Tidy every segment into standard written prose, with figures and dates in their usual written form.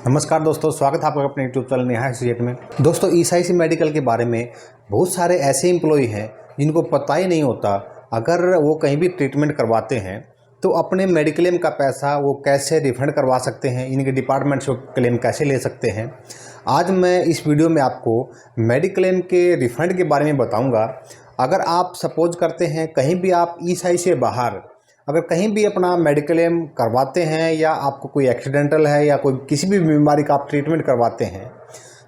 नमस्कार दोस्तों, स्वागत है आपका अपने यूट्यूब चैनल नेहा एसोसिएट में। दोस्तों, ईएसआईसी मेडिकल के बारे में बहुत सारे ऐसे एम्प्लॉई हैं जिनको पता ही नहीं होता। अगर वो कहीं भी ट्रीटमेंट करवाते हैं तो अपने मेडिक्लेम का पैसा वो कैसे रिफंड करवा सकते हैं, इनके डिपार्टमेंट से क्लेम कैसे ले सकते हैं। आज मैं इस वीडियो में आपको मेडिक्लेम के रिफ़ंड के बारे में बताऊँगा। अगर आप सपोज करते हैं कहीं भी आप ईएसआईसी से बाहर अगर कहीं भी अपना मेडिक्लेम करवाते हैं या आपको कोई एक्सीडेंटल है या कोई किसी भी बीमारी का आप ट्रीटमेंट करवाते हैं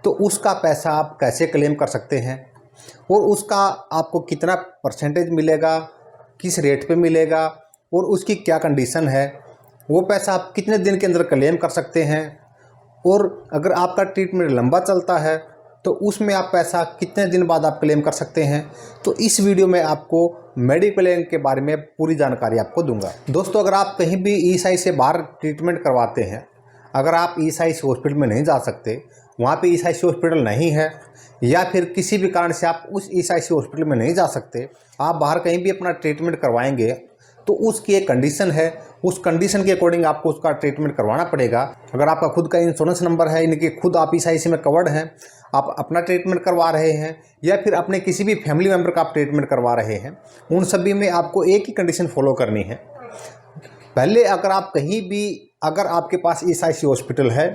तो उसका पैसा आप कैसे क्लेम कर सकते हैं और उसका आपको कितना परसेंटेज मिलेगा, किस रेट पे मिलेगा और उसकी क्या कंडीशन है, वो पैसा आप कितने दिन के अंदर क्लेम कर सकते हैं। और अगर आपका ट्रीटमेंट लंबा चलता है तो उसमें आप पैसा कितने दिन बाद आप क्लेम कर सकते हैं। तो इस वीडियो में आपको मेडिक्लेम के बारे में पूरी जानकारी आपको दूंगा। दोस्तों, अगर आप कहीं भी ईएसआईसी से बाहर ट्रीटमेंट करवाते हैं, अगर आप ईएसआईसी हॉस्पिटल में नहीं जा सकते, वहाँ पे ईएसआईसी हॉस्पिटल नहीं है या फिर किसी भी कारण से आप उस ईएसआईसी हॉस्पिटल में नहीं जा सकते, आप बाहर कहीं भी अपना ट्रीटमेंट करवाएंगे तो उसकी एक कंडीशन है, उस कंडीशन के अकॉर्डिंग आपको उसका ट्रीटमेंट करवाना पड़ेगा। अगर आपका खुद का इंश्योरेंस नंबर है, यानी कि खुद आप ईएसआईसी में कवर्ड हैं, आप अपना ट्रीटमेंट करवा रहे हैं या फिर अपने किसी भी फैमिली मेम्बर का आप ट्रीटमेंट करवा रहे हैं, उन सभी में आपको एक ही कंडीशन फॉलो करनी है। पहले अगर आपके पास ईएसआईसी हॉस्पिटल है,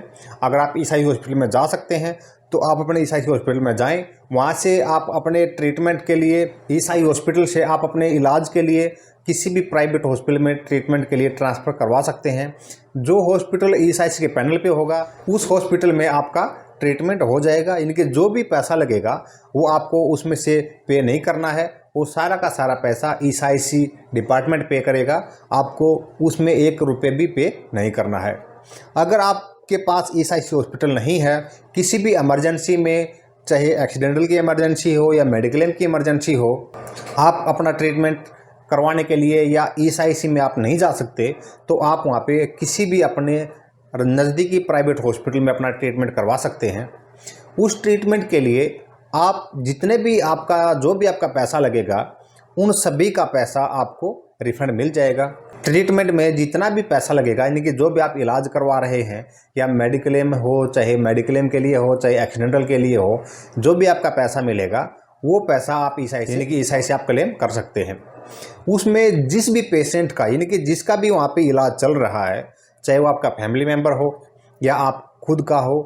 अगर आप ईएसआईसी हॉस्पिटल में जा सकते हैं तो आप अपने ईएसआईसी हॉस्पिटल में जाएं। वहाँ से आप अपने ट्रीटमेंट के लिए ईएसआईसी हॉस्पिटल से आप अपने इलाज के लिए किसी भी प्राइवेट हॉस्पिटल में ट्रीटमेंट के लिए ट्रांसफ़र करवा सकते हैं। जो हॉस्पिटल ईएसआईसी के पैनल पे होगा उस हॉस्पिटल में आपका ट्रीटमेंट हो जाएगा। इनके जो भी पैसा लगेगा वो आपको उसमें से पे नहीं करना है, वो सारा का सारा पैसा ईएसआईसी डिपार्टमेंट पे करेगा, आपको उसमें ₹1 भी पे नहीं करना है। अगर आपके पास ईएसआईसी हॉस्पिटल नहीं है, किसी भी इमरजेंसी में, चाहे एक्सीडेंटल की इमरजेंसी हो या मेडिक्लेम की इमरजेंसी हो, आप अपना ट्रीटमेंट करवाने के लिए या ईएसआईसी में आप नहीं जा सकते तो आप वहाँ पे किसी भी अपने नज़दीकी प्राइवेट हॉस्पिटल में अपना ट्रीटमेंट करवा सकते हैं। उस ट्रीटमेंट के लिए आप जितने भी जो भी आपका पैसा लगेगा उन सभी का पैसा आपको रिफंड मिल जाएगा। ट्रीटमेंट में जितना भी पैसा लगेगा, यानी कि जो भी आप इलाज करवा रहे हैं, या मेडिक्लेम हो, चाहे मेडिक्लेम के लिए हो, चाहे एक्सीडेंटल के लिए हो, जो भी आपका पैसा मिलेगा वो पैसा आप ईएसआईसी यानी कि ईएसआईसी आप क्लेम कर सकते हैं। उसमें जिस भी पेशेंट का, यानी कि जिसका भी वहाँ पे इलाज चल रहा है, चाहे वो आपका फैमिली मेम्बर हो या आप खुद का हो,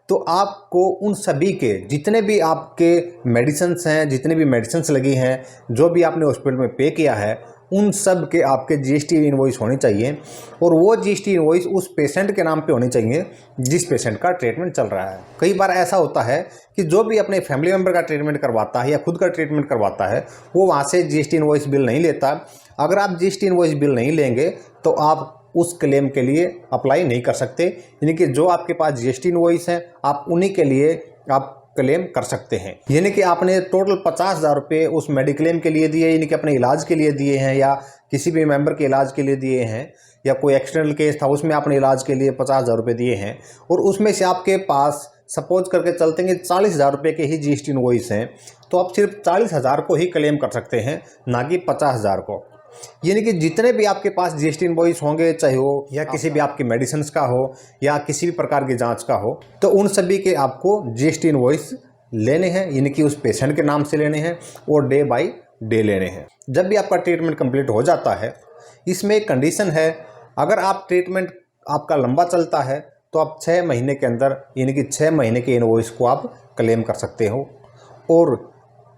तो आपको उन सभी के जितने भी आपके मेडिसिन्स हैं, जितने भी मेडिसिन्स लगी हैं, जो भी आपने हॉस्पिटल में पे किया है, उन सब के आपके जीएसटी इनवॉइस होनी चाहिए और वो जीएसटी इनवॉइस उस पेशेंट के नाम पे होनी चाहिए जिस पेशेंट का ट्रीटमेंट चल रहा है। कई बार ऐसा होता है कि जो भी अपने फैमिली मेम्बर का ट्रीटमेंट करवाता है या खुद का ट्रीटमेंट करवाता है वो वहाँ से जीएसटी इनवॉइस बिल नहीं लेता। अगर आप जीएसटी इनवॉइस बिल नहीं लेंगे तो आप उस क्लेम के लिए अप्लाई नहीं कर सकते, यानी कि जो आपके पास जीएसटी इनवॉइस हैं आप उन्हीं के लिए आप क्लेम कर सकते हैं। यानी कि आपने टोटल 50,000 रुपये उस मेडिक्लेम के लिए दिए, यानी कि अपने इलाज के लिए दिए हैं या किसी भी मेंबर के इलाज के लिए दिए हैं, या कोई एक्सीडेंटल केस था उसमें आपने इलाज के लिए 50,000 रुपये दिए हैं और उसमें से आपके पास सपोज करके चलते हैं 40,000 रुपये के ही जीएसटी इनवॉइस हैं, तो आप सिर्फ 40,000 को ही क्लेम कर सकते हैं, ना कि 50,000 को। यानी कि जितने भी आपके पास जीएसटी इनवॉइस होंगे, चाहे वो या किसी भी आपकी मेडिसिन का हो या किसी भी प्रकार की जांच का हो, तो उन सभी के आपको जीएसटी इनवॉइस लेने हैं, यानी कि उस पेशेंट के नाम से लेने हैं और डे बाय डे लेने हैं। जब भी आपका ट्रीटमेंट कंप्लीट हो जाता है, इसमें एक कंडीशन है, अगर आप ट्रीटमेंट आपका लंबा चलता है तो आप 6 महीने के अंदर, यानी कि 6 महीने के इनवॉइस को आप क्लेम कर सकते हो। और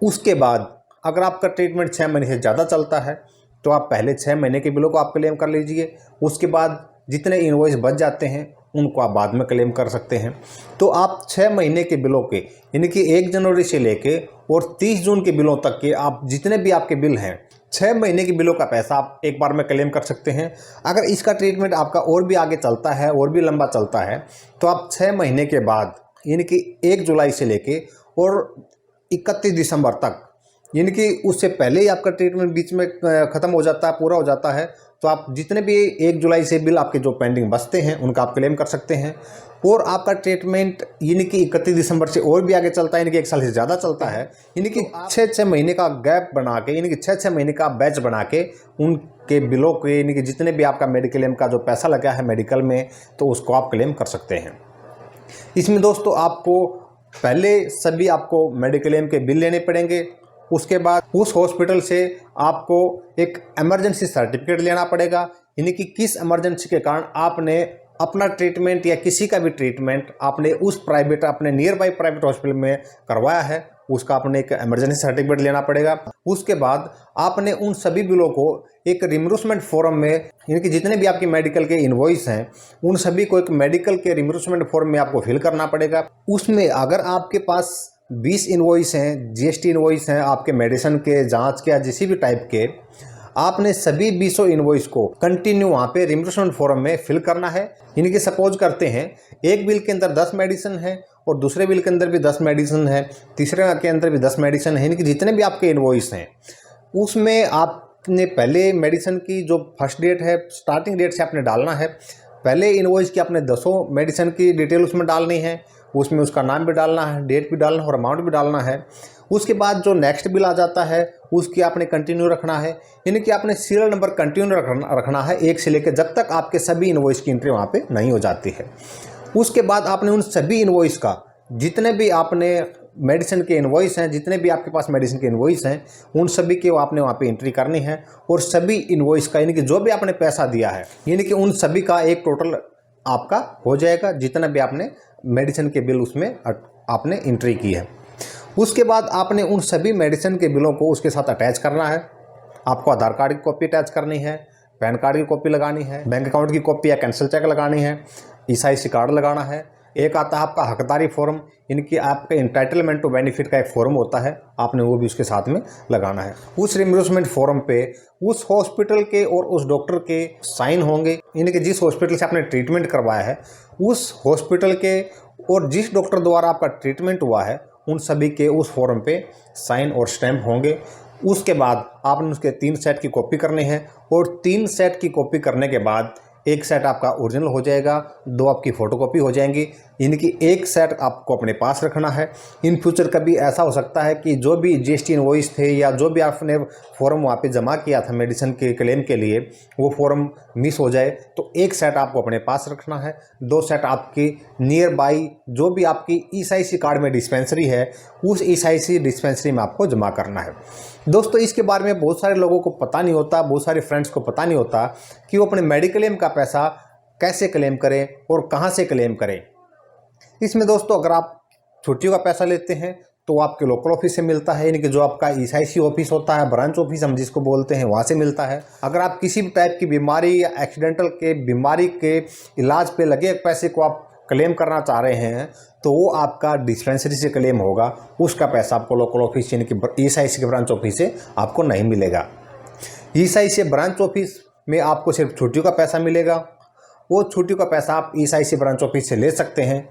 उसके बाद अगर आपका ट्रीटमेंट 6 महीने से ज़्यादा चलता है तो आप पहले 6 महीने के बिलों को आप क्लेम कर लीजिए, उसके बाद जितने इनवॉइस बच जाते हैं उनको आप बाद में क्लेम कर सकते हैं। तो आप 6 महीने के बिलों के, यानी कि 1 जनवरी से लेके और 30 जून के बिलों तक के आप जितने भी आपके बिल हैं, 6 महीने के बिलों का पैसा आप एक बार में क्लेम कर सकते हैं। अगर इसका ट्रीटमेंट आपका और भी आगे चलता है और भी लंबा चलता है तो आप 6 महीने के बाद, यानी कि 1 जुलाई से लेके और 31 दिसंबर तक, यानी कि उससे पहले ही आपका ट्रीटमेंट बीच में ख़त्म हो जाता है, पूरा हो जाता है, तो आप जितने भी 1 जुलाई से बिल आपके जो पेंडिंग बचते हैं उनका आप क्लेम कर सकते हैं। और आपका ट्रीटमेंट यानी कि 31 दिसंबर से और भी आगे चलता है, यानी कि 1 साल से ज़्यादा चलता है, यानी कि 6-6 महीने का गैप बना के, यानी कि 6-6 महीने का बैच बना के उनके बिलों के, यानी कि जितने भी आपका मेडिक्लेम का जो पैसा लगा है मेडिकल में, तो उसको आप क्लेम कर सकते हैं। इसमें दोस्तों आपको पहले सभी आपको मेडिक्लेम क्लेम के बिल लेने पड़ेंगे। उसके बाद उस हॉस्पिटल से आपको एक इमरजेंसी सर्टिफिकेट लेना पड़ेगा, यानी कि किस इमरजेंसी के कारण आपने अपना ट्रीटमेंट या किसी का भी ट्रीटमेंट आपने उस प्राइवेट अपने नियर बाई प्राइवेट हॉस्पिटल में करवाया है, उसका आपने एक इमरजेंसी सर्टिफिकेट लेना पड़ेगा। उसके बाद आपने उन सभी बिलों को एक रिम्बर्समेंट फॉर्म में, यानी कि जितने भी आपके मेडिकल के इनवॉइस हैं उन सभी को एक मेडिकल के रिम्बर्समेंट फॉर्म में आपको फिल करना पड़ेगा। उसमें अगर आपके पास 20 इनवॉइस हैं, जीएसटी इनवॉइस हैं, आपके मेडिसिन के, जांच के या किसी भी टाइप के, आपने सभी 20 इनवॉइस को कंटिन्यू वहाँ पे रिम्बर्समेंट फॉर्म में फिल करना है। यानी कि सपोज करते हैं एक बिल के अंदर 10 मेडिसिन है और दूसरे बिल के अंदर भी 10 मेडिसिन है, तीसरे के अंदर भी 10 मेडिसिन है, यानी कि जितने भी आपके इनवॉइस हैं उसमें आपने पहले मेडिसिन की जो फर्स्ट डेट है, स्टार्टिंग डेट से आपने डालना है। पहले इनवॉइस की आपने 10 मेडिसिन की डिटेल उसमें डालनी है, उसमें उसका नाम भी डालना है, डेट भी डालना है और अमाउंट भी डालना है। उसके बाद जो नेक्स्ट बिल आ जाता है उसकी आपने कंटिन्यू रखना है, यानी कि आपने सीरियल नंबर कंटिन्यू रखना है 1 से लेकर जब तक आपके सभी इनवॉइस की एंट्री वहाँ पे नहीं हो जाती है। उसके बाद आपने उन सभी इनवॉइस का, जितने भी आपने मेडिसिन के इनवॉइस हैं, जितने भी आपके पास मेडिसिन के इनवॉइस हैं, उन सभी की आपने वहाँ पे एंट्री करनी है और सभी इनवॉइस का, यानी कि जो भी आपने पैसा दिया है, यानी कि उन सभी का एक टोटल आपका हो जाएगा, जितना भी आपने मेडिसिन के बिल उसमें आपने एंट्री की है। उसके बाद आपने उन सभी मेडिसिन के बिलों को उसके साथ अटैच करना है। आपको आधार कार्ड की कॉपी अटैच करनी है, पैन कार्ड की कॉपी लगानी है, बैंक अकाउंट की कॉपी या कैंसिल चेक लगानी है, ईएसआईसी कार्ड लगाना है। एक आता है आपका हकदारी फॉर्म, इनकी आपके इंटाइटलमेंट टू बेनिफिट का एक फॉर्म होता है, आपने वो भी उसके साथ में लगाना है। उस रिम्बर्समेंट फॉर्म पे उस हॉस्पिटल के और उस डॉक्टर के साइन होंगे, इनके जिस हॉस्पिटल से आपने ट्रीटमेंट करवाया है उस हॉस्पिटल के और जिस डॉक्टर द्वारा आपका ट्रीटमेंट हुआ है उन सभी के उस फॉर्म पे साइन और स्टैम्प होंगे। उसके बाद आपने उसके 3 सेट की कॉपी करनी है और 3 सेट की कॉपी करने के बाद एक सेट आपका ओरिजिनल हो जाएगा, 2 आपकी फ़ोटोकॉपी हो जाएंगी, इनकी एक सेट आपको अपने पास रखना है। इन फ्यूचर कभी ऐसा हो सकता है कि जो भी जीएसटी इनवॉइस थे या जो भी आपने फॉर्म वहाँ पे जमा किया था मेडिसिन के क्लेम के लिए, वो फॉर्म मिस हो जाए तो एक सेट आपको अपने पास रखना है, 2 सेट आपकी नियर बाई जो भी आपकी ईएसआईसी कार्ड में डिस्पेंसरी है उस ईएसआईसी डिस्पेंसरी में आपको जमा करना है। दोस्तों इसके बारे में बहुत सारे लोगों को पता नहीं होता, बहुत सारे फ्रेंड्स को पता नहीं होता कि वो अपने मेडिक्लेम का पैसा कैसे क्लेम करें और कहां से क्लेम करें। इसमें दोस्तों अगर आप छुट्टियों का पैसा लेते हैं तो आपके लोकल ऑफिस से मिलता है, यानी कि जो आपका ईएसआईसी ऑफिस होता है, ब्रांच ऑफिस हम जिसको बोलते हैं, वहाँ से मिलता है। अगर आप किसी भी टाइप की बीमारी या एक्सीडेंटल के बीमारी के इलाज पे लगे पैसे को आप क्लेम करना चाह रहे हैं तो वो आपका डिस्पेंसरी से क्लेम होगा, उसका पैसा आपको लोकल ऑफिस यानी कि ईएसआईसी के ब्रांच ऑफिस से आपको नहीं मिलेगा। ईएसआईसी ब्रांच ऑफिस में आपको सिर्फ छुट्टियों का पैसा मिलेगा, वो छुट्टियों का पैसा आप ईएसआईसी ब्रांच ऑफिस से ले सकते हैं,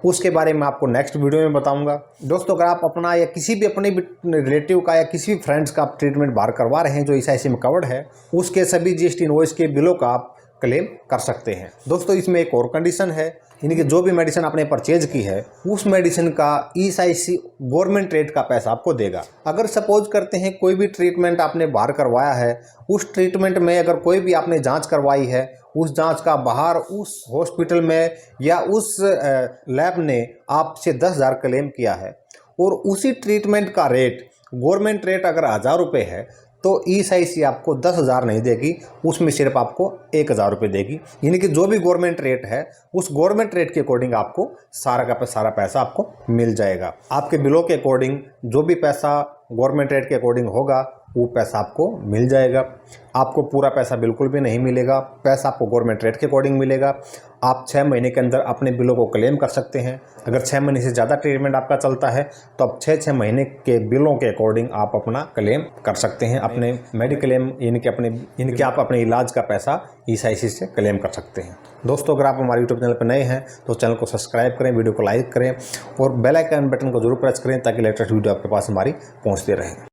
उसके बारे में आपको नेक्स्ट वीडियो में बताऊंगा। दोस्तों अगर आप अपना या किसी भी अपने भी रिलेटिव का या किसी भी फ्रेंड्स का आप ट्रीटमेंट बाहर करवा रहे हैं जो ईएसआईसी में कवर्ड है, उसके सभी जीएसटी इनवॉइस के बिलों का आप क्लेम कर सकते हैं। दोस्तों इसमें एक और कंडीशन है, यानी कि जो भी मेडिसिन आपने परचेज की है उस मेडिसिन का ईएसआईसी गवर्नमेंट रेट का पैसा आपको देगा। अगर सपोज करते हैं कोई भी ट्रीटमेंट आपने बाहर करवाया है, उस ट्रीटमेंट में अगर कोई भी आपने जांच करवाई है, उस जांच का बाहर उस हॉस्पिटल में या उस लैब ने आपसे 10,000 क्लेम किया है और उसी ट्रीटमेंट का रेट गवर्नमेंट रेट अगर 1,000 रुपये है तो ईएसआईसी आपको 10,000 नहीं देगी, उसमें सिर्फ आपको 1,000 रुपये देगी। यानी कि जो भी गवर्नमेंट रेट है उस गवर्नमेंट रेट के अकॉर्डिंग आपको सारा का सारा पैसा आपको मिल जाएगा। आपके बिलों के अकॉर्डिंग जो भी पैसा गवर्नमेंट रेट के अकॉर्डिंग होगा वो पैसा आपको मिल जाएगा। आपको पूरा पैसा बिल्कुल भी नहीं मिलेगा, पैसा आपको गवर्नमेंट रेट के अकॉर्डिंग मिलेगा। आप 6 महीने के अंदर अपने बिलों को क्लेम कर सकते हैं। अगर 6 महीने से ज़्यादा ट्रीटमेंट आपका चलता है तो आप 6 महीने के बिलों के अकॉर्डिंग आप अपना क्लेम कर सकते हैं, अपने मेडिक्लेम यानी कि आप अपने इलाज का पैसा ईएसआईसी से क्लेम कर सकते हैं। दोस्तों अगर आप हमारे यूट्यूब चैनल पर नए हैं तो चैनल को सब्सक्राइब करें, वीडियो को लाइक करें और बेल आइकन बटन को जरूर प्रेस करें ताकि लेटेस्ट वीडियो आपके पास हमारी पहुँचते रहें।